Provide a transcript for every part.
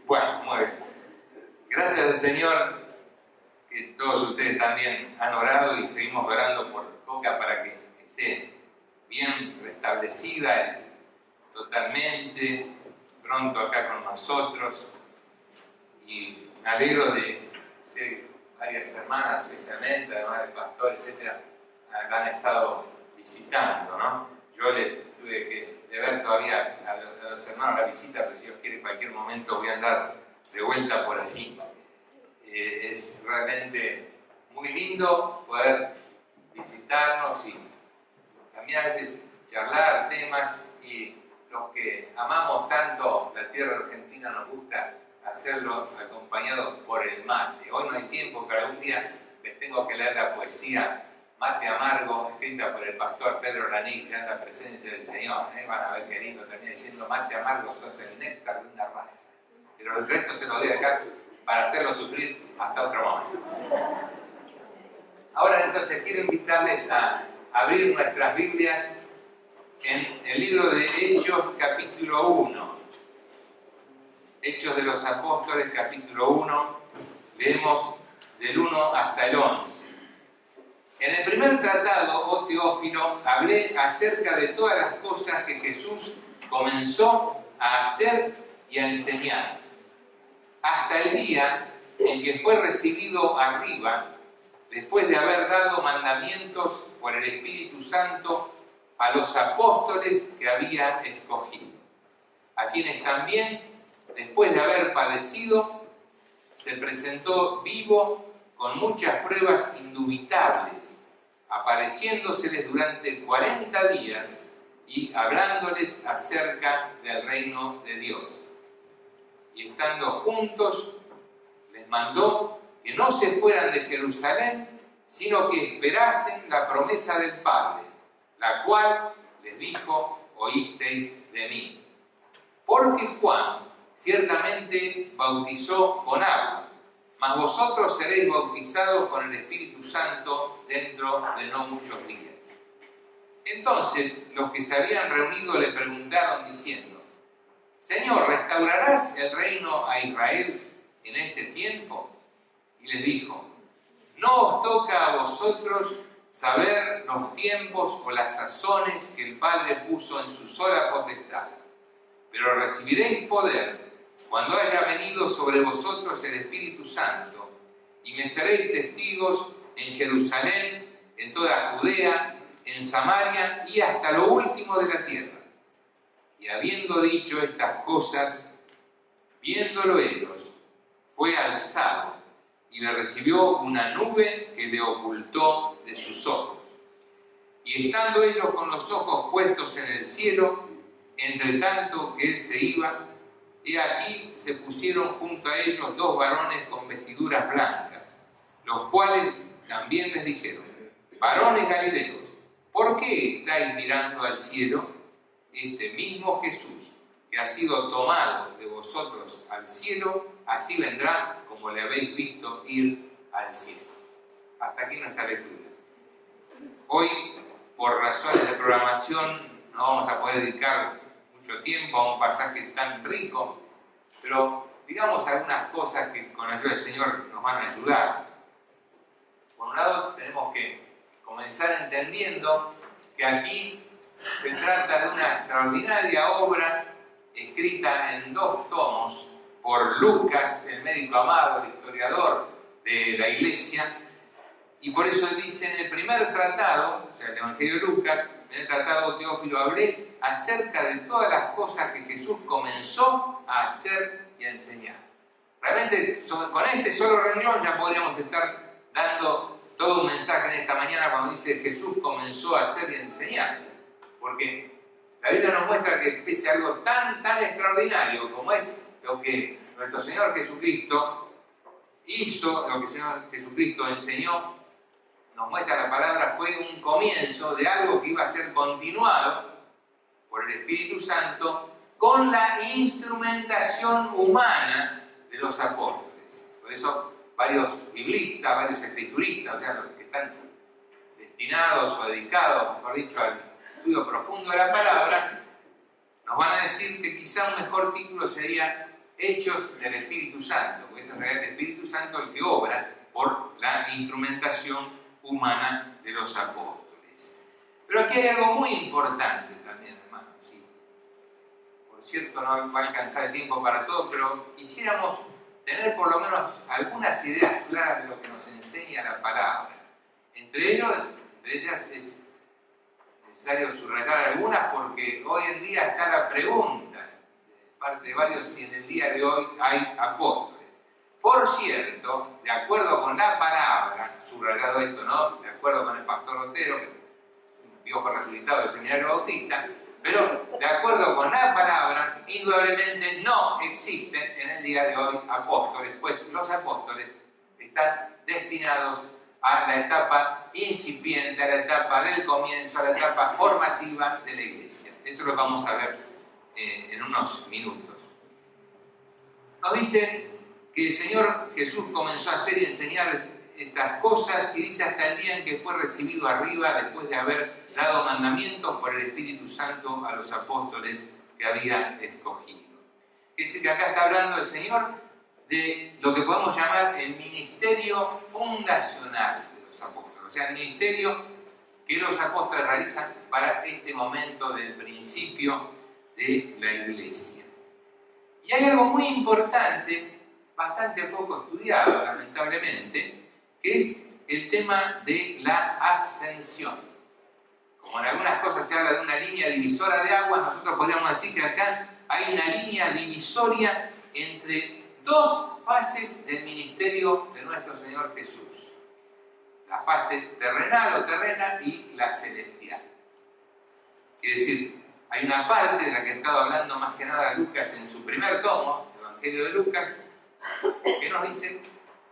Bueno, muy bien. Gracias al Señor que todos ustedes también han orado y seguimos orando por Coca para que esté bien restablecida totalmente, pronto acá con nosotros. Y me alegro de ser varias hermanas, especialmente, además del pastor, etcétera, la han estado visitando, ¿no? Yo les tuve que deber todavía a los hermanos la visita, pero si Dios quiere en cualquier momento voy a andar de vuelta por allí. Es realmente muy lindo poder visitarnos y también a veces charlar temas, y los que amamos tanto la tierra argentina nos gusta hacerlo acompañados por el mate. Hoy no hay tiempo, pero algún día les tengo que leer la poesía Mate Amargo, escrita por el pastor Pedro Lanic, ya en la presencia del Señor. Van a ver qué lindo, termina diciendo: mate amargo, sos el néctar de una raza. Pero el resto se lo voy a dejar para hacerlo sufrir hasta otro momento. Ahora entonces quiero invitarles a abrir nuestras Biblias en el libro de Hechos, capítulo 1. Hechos de los Apóstoles, capítulo 1. Leemos del 1 hasta el 11. En el primer tratado, oh Teófilo, hablé acerca de todas las cosas que Jesús comenzó a hacer y a enseñar, hasta el día en que fue recibido arriba, después de haber dado mandamientos por el Espíritu Santo a los apóstoles que había escogido, a quienes también, después de haber padecido, se presentó vivo con muchas pruebas indubitables, apareciéndoseles durante 40 días y hablándoles acerca del reino de Dios. Y estando juntos, les mandó que no se fueran de Jerusalén, sino que esperasen la promesa del Padre, la cual les dijo: oísteis de mí. Porque Juan ciertamente bautizó con agua, mas vosotros seréis bautizados con el Espíritu Santo dentro de no muchos días. Entonces los que se habían reunido le preguntaron diciendo: Señor, ¿restaurarás el reino a Israel en este tiempo? Y les dijo: no os toca a vosotros saber los tiempos o las sazones que el Padre puso en su sola potestad, pero recibiréis poder cuando haya venido sobre vosotros el Espíritu Santo, y me seréis testigos en Jerusalén, en toda Judea, en Samaria y hasta lo último de la tierra. Y habiendo dicho estas cosas, viéndolo ellos, fue alzado, y le recibió una nube que le ocultó de sus ojos. Y estando ellos con los ojos puestos en el cielo, entre tanto que él se iba, he aquí se pusieron junto a ellos dos varones con vestiduras blancas, los cuales también les dijeron: varones galileos, ¿por qué estáis mirando al cielo? Este mismo Jesús, que ha sido tomado de vosotros al cielo, así vendrá como le habéis visto ir al cielo. Hasta aquí nuestra lectura. Hoy, por razones de programación, no vamos a poder dedicar mucho tiempo a un pasaje tan rico, pero digamos algunas cosas que con la ayuda del Señor nos van a ayudar. Por un lado, tenemos que comenzar entendiendo que aquí se trata de una extraordinaria obra escrita en 2 tomos por Lucas, el médico amado, el historiador de la Iglesia, y por eso dice en el primer tratado, o sea, el Evangelio de Lucas, en el tratado Teófilo, hablé acerca de todas las cosas que Jesús comenzó a hacer y a enseñar. Realmente, con este solo renglón ya podríamos estar dando todo un mensaje en esta mañana cuando dice Jesús comenzó a hacer y a enseñar. Porque la Biblia nos muestra que pese a algo tan extraordinario como es lo que nuestro Señor Jesucristo hizo, lo que el Señor Jesucristo enseñó, nos muestra la palabra, fue un comienzo de algo que iba a ser continuado por el Espíritu Santo con la instrumentación humana de los apóstoles. Por eso varios biblistas, varios escrituristas, o sea, los que están destinados o dedicados, mejor dicho, al estudio profundo de la palabra, nos van a decir que quizá un mejor título sería hechos del Espíritu Santo, porque es en realidad el Espíritu Santo el que obra por la instrumentación humana de los apóstoles. Pero aquí hay algo muy importante también, hermanos. ¿Sí? Por cierto, no va a alcanzar el tiempo para todo, pero quisiéramos tener por lo menos algunas ideas claras de lo que nos enseña la palabra. Entre ellas es necesario subrayar algunas porque hoy en día está la pregunta de parte de varios si en el día de hoy hay apóstoles. Por cierto, de acuerdo con la palabra, subrayado esto, ¿no? De acuerdo con el pastor Otero, viejo resucitado del Seminario Bautista, pero de acuerdo con la palabra, indudablemente no existen en el día de hoy apóstoles, pues los apóstoles están destinados a la etapa incipiente, a la etapa del comienzo, a la etapa formativa de la Iglesia. Eso lo vamos a ver en unos minutos. Nos dice que el Señor Jesús comenzó a hacer y enseñar estas cosas y dice hasta el día en que fue recibido arriba después de haber dado mandamientos por el Espíritu Santo a los apóstoles que había escogido. Es decir, que acá está hablando el Señor de lo que podemos llamar el ministerio fundacional de los apóstoles, o sea, el ministerio que los apóstoles realizan para este momento del principio de la Iglesia. Y hay algo muy importante, bastante poco estudiado, lamentablemente, que es el tema de la ascensión. Como en algunas cosas se habla de una línea divisora de aguas, nosotros podríamos decir que acá hay una línea divisoria entre dos fases del ministerio de nuestro Señor Jesús. La fase terrenal o terrena y la celestial. Quiere decir, hay una parte de la que ha estado hablando más que nada Lucas en su primer tomo, el Evangelio de Lucas, que nos dice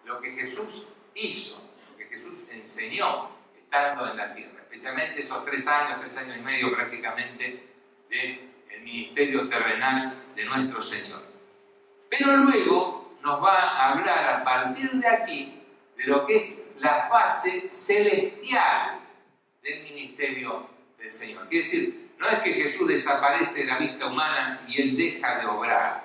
lo que Jesús hizo, lo que Jesús enseñó estando en la tierra, especialmente esos 3 años y medio prácticamente del ministerio terrenal de nuestro Señor. Pero luego nos va a hablar a partir de aquí de lo que es la fase celestial del ministerio del Señor. Quiere decir, no es que Jesús desaparece de la vista humana y Él deja de obrar,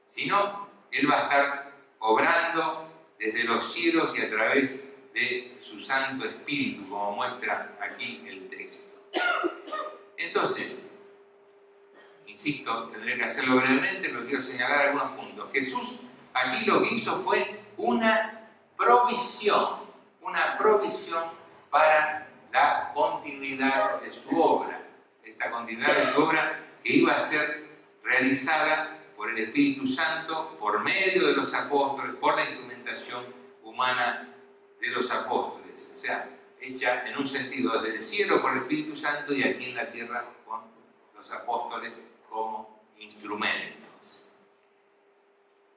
sino Él va a estar obrando desde los cielos y a través de su Santo Espíritu, como muestra aquí el texto. Entonces, insisto, tendré que hacerlo brevemente, pero quiero señalar algunos puntos. Jesús aquí lo que hizo fue una provisión para la continuidad de su obra. Esta continuidad de su obra que iba a ser realizada por el Espíritu Santo, por medio de los apóstoles, por la instrumentación humana de los apóstoles. O sea, hecha en un sentido desde el cielo por el Espíritu Santo y aquí en la tierra con los apóstoles como instrumentos.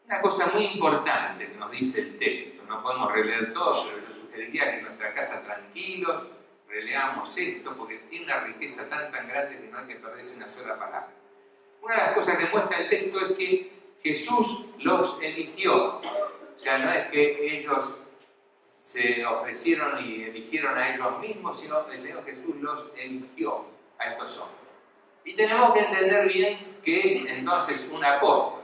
Una cosa muy importante que nos dice el texto, no podemos releer todo, pero yo sugeriría que en nuestra casa tranquilos releamos esto porque tiene una riqueza tan grande que no hay que perderse una sola palabra. Una de las cosas que muestra el texto es que Jesús los eligió. O sea, no es que ellos se ofrecieron y eligieron a ellos mismos, sino el Señor Jesús los eligió a estos hombres. Y tenemos que entender bien qué es entonces un apóstol.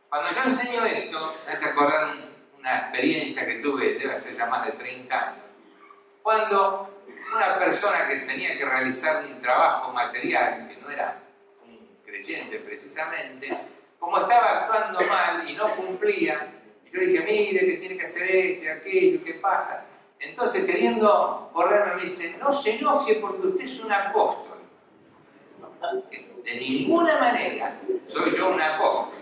Cuando yo enseño esto, me hace acordar una experiencia que tuve, debe ser ya más de 30 años, cuando una persona que tenía que realizar un trabajo material, que no era creyente precisamente, como estaba actuando mal y no cumplía, y yo dije, mire, que tiene que hacer esto y aquello, ¿qué pasa? Entonces, queriendo correrme, me dice, no se enoje porque usted es un apóstol. De ninguna manera soy yo un apóstol.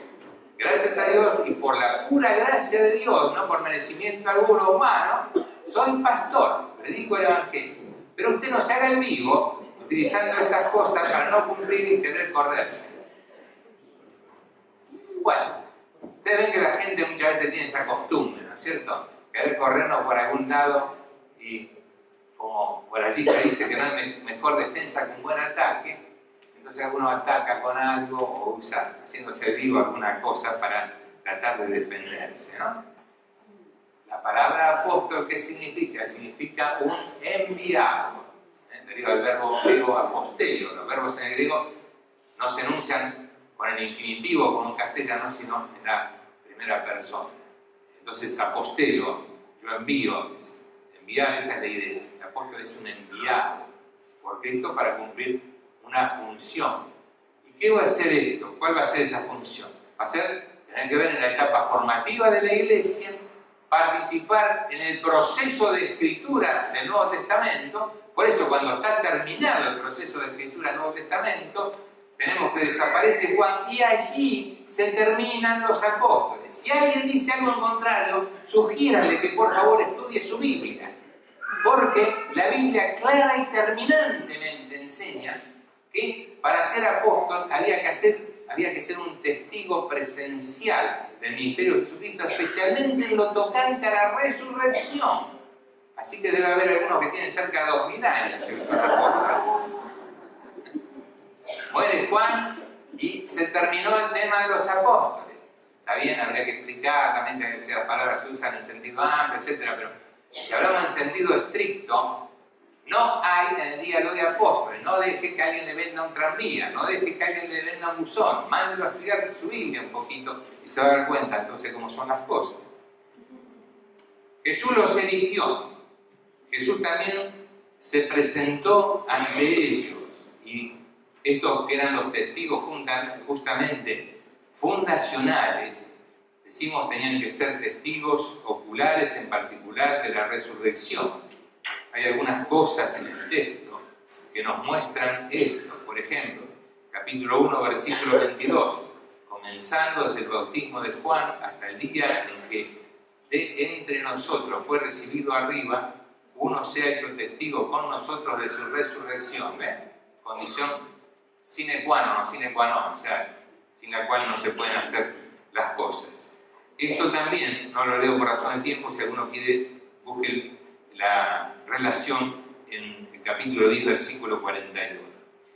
Gracias a Dios y por la pura gracia de Dios, no por merecimiento alguno humano, soy pastor, predico el Evangelio. Pero usted no se haga el vivo utilizando estas cosas para no cumplir y querer correr. Bueno, ustedes ven que la gente muchas veces tiene esa costumbre, ¿no es cierto? Querer corrernos por algún lado y como por allí se dice que no hay mejor defensa que un buen ataque, entonces alguno ataca con algo o usa, haciéndose vivo alguna cosa para tratar de defenderse, ¿no? La palabra apóstol, ¿qué significa? Significa un enviado. Deriva del verbo griego apostelio. Los verbos en el griego no se enuncian con el infinitivo como en castellano, sino en la primera persona. Entonces, apostelo, yo envío, enviar, esa es la idea. El apóstol es un enviado por Cristo para cumplir una función. ¿Y qué va a hacer esto? ¿Cuál va a ser esa función? Va a ser tener que ver en la etapa formativa de la Iglesia, participar en el proceso de escritura del Nuevo Testamento. Por eso, cuando está terminado el proceso de escritura del Nuevo Testamento, tenemos que desaparece Juan y allí se terminan los apóstoles. Si alguien dice algo en contrario, sugiéranle que por favor estudie su Biblia, porque la Biblia clara y terminantemente enseña que para ser apóstol había que ser un testigo presencial del ministerio de Jesucristo, especialmente en lo tocante a la resurrección. Así que debe haber algunos que tienen cerca de 2000 años en su apóstol. Muere Juan y se terminó el tema de los apóstoles. Está bien, habría que explicar también que las palabras se usan en sentido amplio, etc. Pero si hablamos en sentido estricto, no hay en el diálogo de apóstoles. No deje que alguien le venda un tranvía, no deje que alguien le venda un buzón. Mándelo a estudiar su Biblia un poquito y se va a dar cuenta entonces cómo son las cosas. Jesús los eligió. Jesús también se presentó ante ellos y estos que eran los testigos justamente fundacionales, decimos tenían que ser testigos oculares en particular de la resurrección. Hay algunas cosas en el texto que nos muestran esto. Por ejemplo, capítulo 1, versículo 22, comenzando desde el bautismo de Juan hasta el día en que de entre nosotros fue recibido arriba, uno se ha hecho testigo con nosotros de su resurrección. ¿Ves? Condición sine qua non, o sea, sin la cual no se pueden hacer las cosas. Esto también, no lo leo por razón de tiempo, si alguno quiere, busque la relación en el capítulo 10, versículo 41.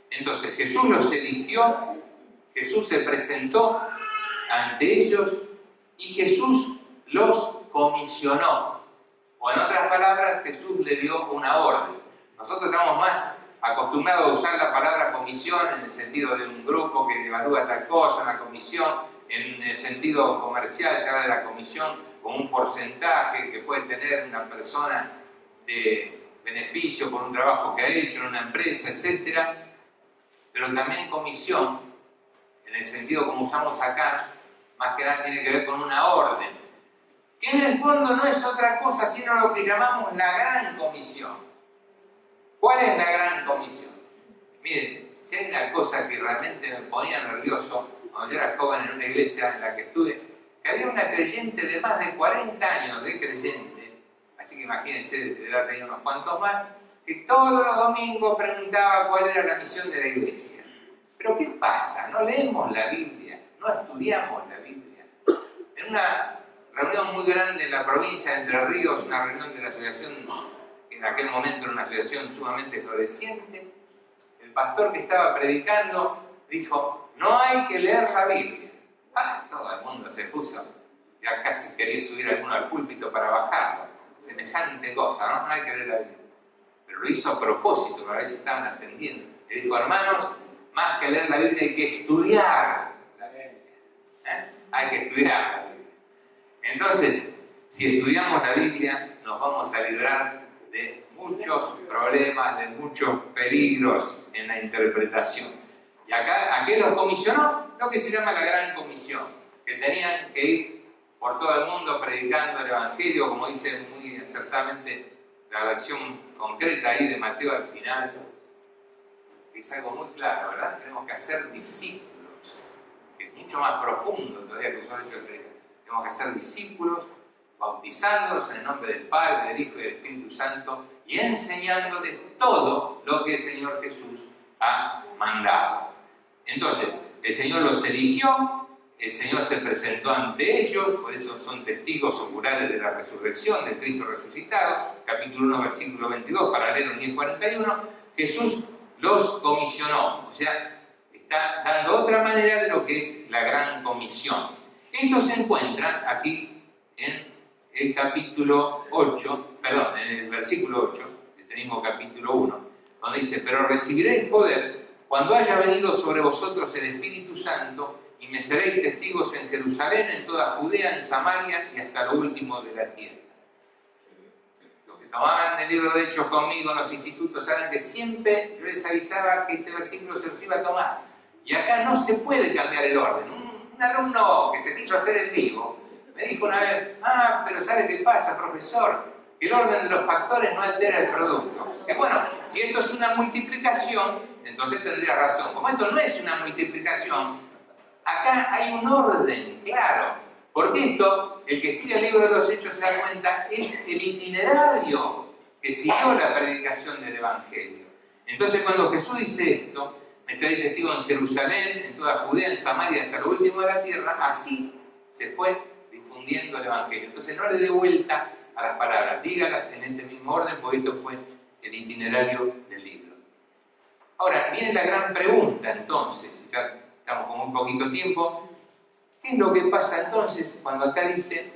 Entonces, Jesús los eligió, Jesús se presentó ante ellos y Jesús los comisionó. O en otras palabras, Jesús le dio una orden. Nosotros estamos más acostumbrados a usar la palabra comisión en el sentido de un grupo que evalúa tal cosa, una comisión, en el sentido comercial se habla de la comisión como un porcentaje que puede tener una persona de beneficio por un trabajo que ha hecho en una empresa, etc. Pero también comisión, en el sentido como usamos acá, más que nada tiene que ver con una orden, que en el fondo no es otra cosa sino lo que llamamos la gran comisión. ¿Cuál es la gran comisión? Miren, si hay una cosa que realmente me ponía nervioso cuando yo era joven en una iglesia en la que estuve, que había una creyente de más de 40 años de creyente, así que imagínense, de edad tenía unos cuantos más, que todos los domingos preguntaba cuál era la misión de la iglesia. Pero ¿qué pasa? No leemos la Biblia, no estudiamos la Biblia. En una reunión muy grande en la provincia de Entre Ríos, una reunión de la asociación, en aquel momento era una asociación sumamente floreciente, el pastor que estaba predicando dijo: no hay que leer la Biblia. Todo el mundo se puso, ya casi quería subir alguno al púlpito para bajarlo, semejante cosa, ¿no? No hay que leer la Biblia. Pero lo hizo a propósito, para ver si estaban atendiendo. Le dijo: hermanos, más que leer la Biblia hay que estudiar la Biblia. Hay que estudiar la Biblia. Entonces, si estudiamos la Biblia, nos vamos a librar de muchos problemas, de muchos peligros en la interpretación. Y acá, ¿a qué los comisionó? Lo que se llama la Gran Comisión, que tenían que ir por todo el mundo predicando el Evangelio, como dice muy acertadamente la versión concreta ahí de Mateo al final, que es algo muy claro, ¿verdad? Tenemos que hacer discípulos, que es mucho más profundo todavía que el solo hecho de predicar. Tenemos que hacer discípulos, bautizándolos en el nombre del Padre, del Hijo y del Espíritu Santo y enseñándoles todo lo que el Señor Jesús ha mandado. Entonces, el Señor los eligió, el Señor se presentó ante ellos, por eso son testigos oculares de la resurrección de Cristo resucitado, capítulo 1, versículo 22, paralelo 10:41, Jesús los comisionó, o sea, está dando otra manera de lo que es la gran comisión. Esto se encuentra aquí en el capítulo 8, en el versículo 8, este mismo capítulo 1, donde dice: pero recibiréis poder cuando haya venido sobre vosotros el Espíritu Santo, y me seréis testigos en Jerusalén, en toda Judea, en Samaria y hasta lo último de la tierra. Los que tomaban el libro de Hechos conmigo en los institutos saben que siempre yo les avisaba que este versículo se los iba a tomar. Y acá no se puede cambiar el orden. Un alumno que se quiso hacer el vivo me dijo una vez, pero ¿sabe qué pasa, profesor? Que el orden de los factores no altera el producto. Que bueno, si esto es una multiplicación, entonces tendría razón. Como esto no es una multiplicación, acá hay un orden, claro. Porque esto, el que estudia el libro de los Hechos se da cuenta, es el itinerario que siguió la predicación del Evangelio. Entonces cuando Jesús dice esto, me seréis testigo en Jerusalén, en toda Judea, en Samaria, hasta lo último de la tierra, así se fue difundiendo el Evangelio. Entonces no le dé vuelta a las palabras, dígalas en este mismo orden, porque esto fue el itinerario del libro. Ahora, viene la gran pregunta entonces, ya estamos con un poquito de tiempo, ¿qué es lo que pasa entonces cuando acá dice,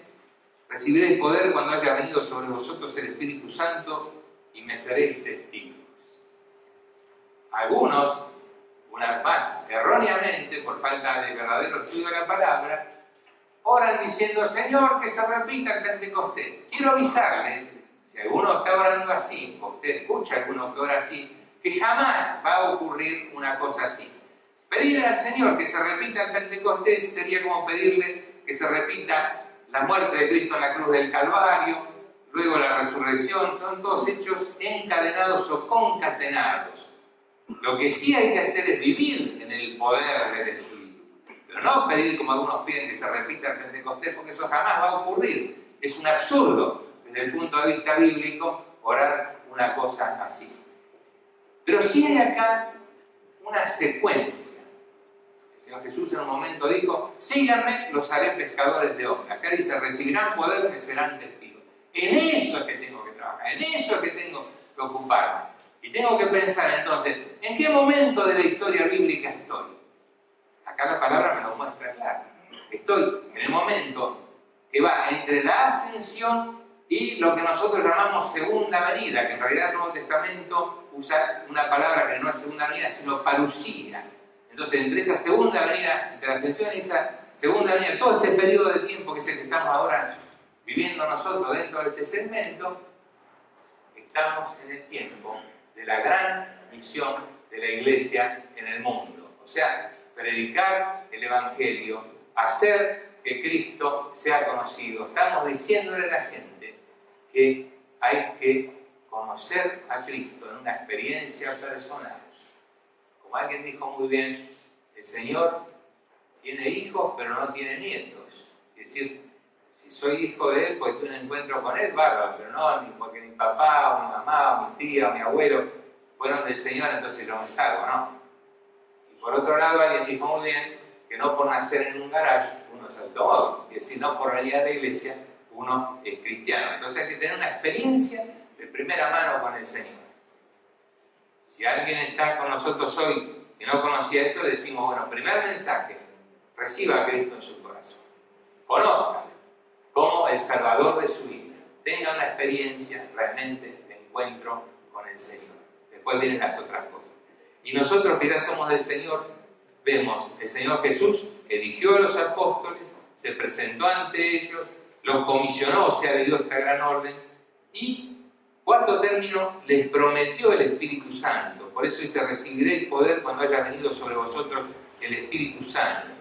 recibiréis poder cuando haya venido sobre vosotros el Espíritu Santo y me seréis testigos? Algunos, una vez más, erróneamente, por falta de verdadero estudio de la palabra, oran diciendo, Señor, que se repita el Pentecostés. Quiero avisarle, si alguno está orando así, o usted escucha a alguno que ora así, que jamás va a ocurrir una cosa así. Pedirle al Señor que se repita el Pentecostés sería como pedirle que se repita la muerte de Cristo en la cruz del Calvario, luego la resurrección, son todos hechos encadenados o concatenados. Lo que sí hay que hacer es vivir en el poder del Espíritu, pero no pedir como algunos piden que se repita el Pentecostés, porque eso jamás va a ocurrir. Es un absurdo desde el punto de vista bíblico orar una cosa así. Pero sí hay acá una secuencia. El Señor Jesús en un momento dijo, síganme, los haré pescadores de hombres. Acá dice, recibirán poder, me serán testigos. En eso es que tengo que trabajar, en eso es que tengo que ocuparme. Y tengo que pensar entonces, ¿en qué momento de la historia bíblica estoy? Acá la palabra me lo muestra claro. Estoy en el momento que va entre la ascensión y lo que nosotros llamamos segunda venida, que en realidad el Nuevo Testamento usa una palabra que no es segunda venida, sino parusía. Entonces, entre esa segunda venida, entre la ascensión y esa segunda venida, todo este periodo de tiempo que es el que estamos ahora viviendo nosotros dentro de este segmento, estamos en el tiempo de la gran misión de la Iglesia en el mundo. O sea, predicar el Evangelio, hacer que Cristo sea conocido. Estamos diciéndole a la gente que hay que conocer a Cristo en una experiencia personal. Como alguien dijo muy bien, el Señor tiene hijos pero no tiene nietos. Es decir, si soy hijo de Él, pues tuve un encuentro con Él, bárbaro, pero no ni porque mi papá, o mi mamá, o mi tía, o mi abuelo fueron del Señor, entonces yo me salvo, ¿no? Y por otro lado, alguien dijo muy bien que no por nacer en un garaje uno es automóvil, es decir, no por venir a la iglesia uno es cristiano. Entonces hay que tener una experiencia de primera mano con el Señor. Si alguien está con nosotros hoy que no conocía esto, le decimos, bueno, primer mensaje, reciba a Cristo en su corazón. Conózcalo como el Salvador de su vida. Tenga una experiencia realmente de encuentro con el Señor. Después vienen las otras cosas. Y nosotros que ya somos del Señor, vemos el Señor Jesús eligió a los apóstoles, se presentó ante ellos, los comisionó, o sea, le dio esta gran orden, y, cuarto término, les prometió el Espíritu Santo. Por eso dice, recibiré el poder cuando haya venido sobre vosotros el Espíritu Santo.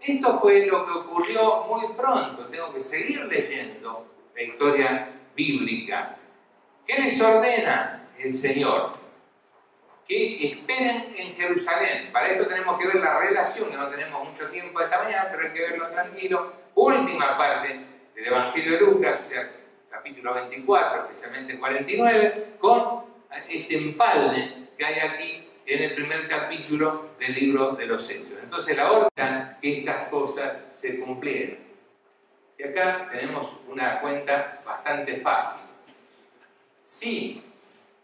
Esto fue lo que ocurrió muy pronto. Tengo que seguir leyendo la historia bíblica. ¿Qué les ordena el Señor? Que esperen en Jerusalén. Para esto tenemos que ver la relación, que no tenemos mucho tiempo esta mañana, pero hay que verlo tranquilo. Última parte del Evangelio de Lucas, o sea, capítulo 24, especialmente 49, con este empalme que hay aquí en el primer capítulo del libro de los Hechos. Entonces la orden que estas cosas se cumplieran. Y acá tenemos una cuenta bastante fácil. Si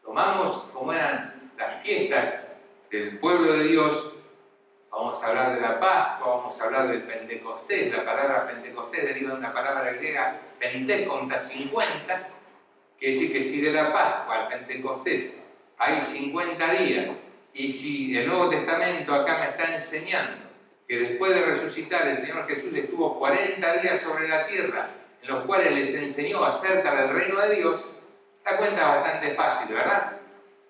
tomamos como eran las fiestas del pueblo de Dios, vamos a hablar de la Pascua, vamos a hablar del Pentecostés. La palabra Pentecostés deriva de una palabra griega, penteconta, 50, que decir que si de la Pascua al Pentecostés hay 50 días, Y si el Nuevo Testamento acá me está enseñando que después de resucitar el Señor Jesús estuvo 40 días sobre la tierra, en los cuales les enseñó acerca del reino de Dios, la cuenta es bastante fácil, ¿verdad?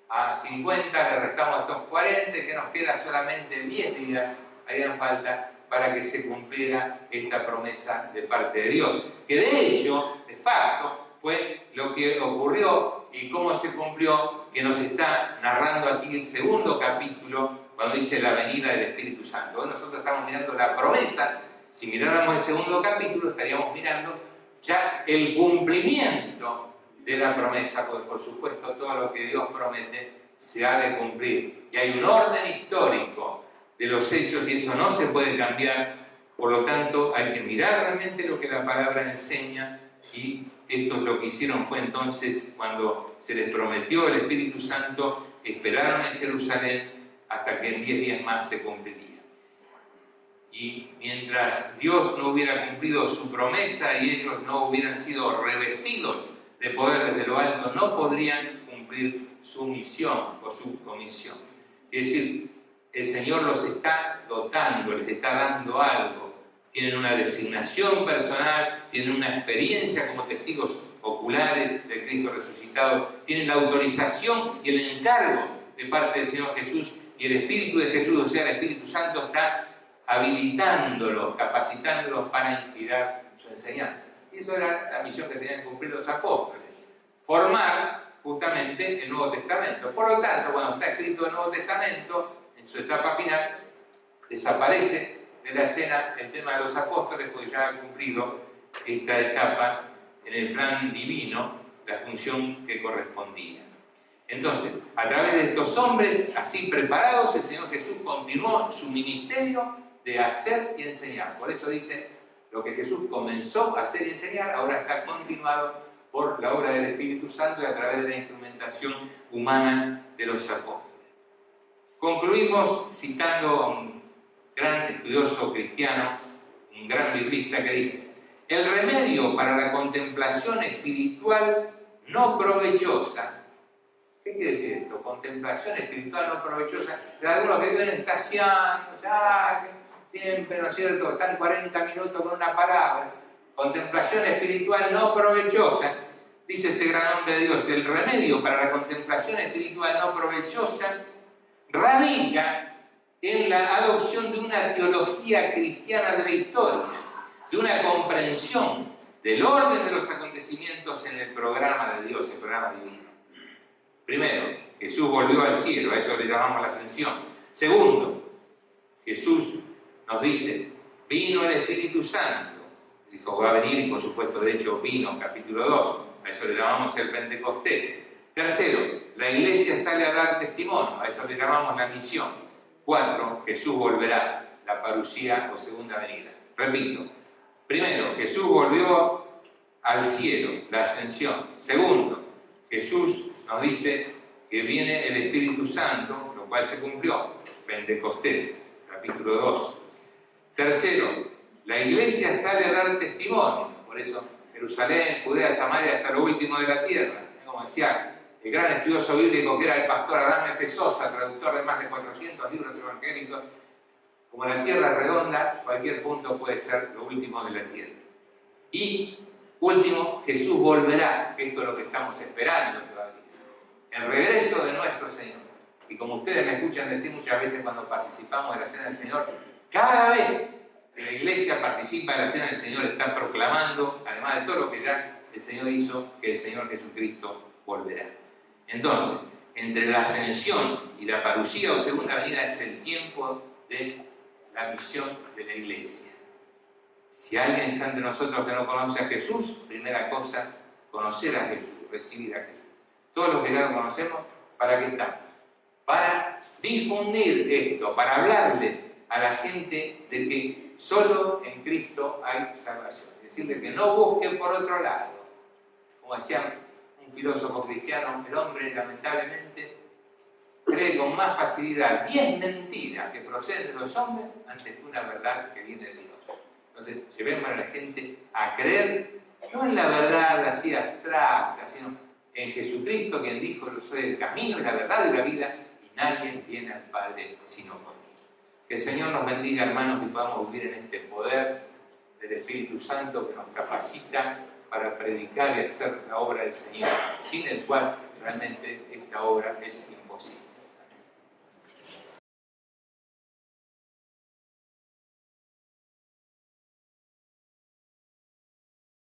A 50 le restamos estos 40, que nos queda solamente 10 días, harían falta para que se cumpliera esta promesa de parte de Dios. Que de hecho, de facto, fue lo que ocurrió y cómo se cumplió, que nos está narrando aquí el segundo capítulo, cuando dice la venida del Espíritu Santo. Hoy nosotros estamos mirando la promesa. Si miráramos el segundo capítulo, estaríamos mirando ya el cumplimiento de la promesa, porque por supuesto todo lo que Dios promete se ha de cumplir. Y hay un orden histórico de los hechos y eso no se puede cambiar. Por lo tanto, hay que mirar realmente lo que la palabra enseña, y esto es lo que hicieron. Fue entonces cuando se les prometió el Espíritu Santo, esperaron en Jerusalén hasta que en 10 días más se cumpliría. Y mientras Dios no hubiera cumplido su promesa y ellos no hubieran sido revestidos de poder desde lo alto, no podrían cumplir su misión o su comisión. Es decir, el Señor los está dotando, les está dando algo. Tienen una designación personal, tienen una experiencia como testigos oculares del Cristo resucitado, tienen la autorización y el encargo de parte del Señor Jesús, y el Espíritu de Jesús, o sea, el Espíritu Santo, está habilitándolos, capacitándolos para inspirar su enseñanza. Y eso era la misión que tenían que cumplir los apóstoles, formar justamente el Nuevo Testamento. Por lo tanto, cuando está escrito el Nuevo Testamento, en su etapa final, desaparece de la escena el tema de los apóstoles, porque ya ha cumplido esta etapa en el plan divino, la función que correspondía. Entonces, a través de estos hombres así preparados, el Señor Jesús continuó su ministerio de hacer y enseñar. Por eso dice, lo que Jesús comenzó a hacer y enseñar, ahora está continuado por la obra del Espíritu Santo y a través de la instrumentación humana de los apóstoles. Concluimos citando a un gran estudioso cristiano, un gran biblista, que dice: el remedio para la contemplación espiritual no provechosa. ¿Qué quiere decir esto? Contemplación espiritual no provechosa. De algunos que viven estaciando, siempre, ¿no es cierto?, están 40 minutos con una palabra. Contemplación espiritual no provechosa. Dice este gran hombre de Dios: el remedio para la contemplación espiritual no provechosa radica en la adopción de una teología cristiana de la historia, de una comprensión del orden de los acontecimientos en el programa de Dios, el programa divino. Primero, Jesús volvió al cielo, a eso le llamamos la ascensión. Segundo, Jesús nos dice, vino el Espíritu Santo. Dijo, va a venir, y por supuesto, de hecho, vino, capítulo 2, a eso le llamamos el Pentecostés. Tercero, la iglesia sale a dar testimonio, a eso le llamamos la misión. 4, Jesús volverá, la parusía o segunda venida. Repito, primero, Jesús volvió al cielo, la ascensión. Segundo, Jesús nos dice que viene el Espíritu Santo, lo cual se cumplió, Pentecostés, capítulo 2. Tercero, la iglesia sale a dar testimonio, por eso Jerusalén, Judea, Samaria, hasta lo último de la tierra. Como decía el gran estudioso bíblico que era el pastor Adán F. Sosa, traductor de más de 400 libros evangélicos, como la tierra es redonda, cualquier punto puede ser lo último de la tierra. Y último, Jesús volverá, que esto es lo que estamos esperando todavía. El regreso de nuestro Señor. Y como ustedes me escuchan decir muchas veces cuando participamos de la Cena del Señor, cada vez que la iglesia participa en la Cena del Señor está proclamando, además de todo lo que ya el Señor hizo, que el Señor Jesucristo volverá. Entonces, entre la ascensión y la parusía o segunda venida es el tiempo de la misión de la iglesia. Si alguien está entre nosotros que no conoce a Jesús, primera cosa, conocer a Jesús, recibir a Jesús. Todos los que ya lo conocemos, ¿para qué estamos? Para difundir esto, para hablarle a la gente de que solo en Cristo hay salvación. Es decirle que no busquen por otro lado. Como decía un filósofo cristiano, el hombre lamentablemente cree con más facilidad 10 mentiras que proceden de los hombres antes que una verdad que viene de Dios. Entonces, llevemos a la gente a creer no en la verdad así abstracta, sino en Jesucristo, quien dijo, yo soy el camino y la verdad y la vida, y y nadie viene al Padre sino por mí. Que el Señor nos bendiga, hermanos, y podamos vivir en este poder del Espíritu Santo que nos capacita para predicar y hacer la obra del Señor, sin el cual realmente esta obra es imposible.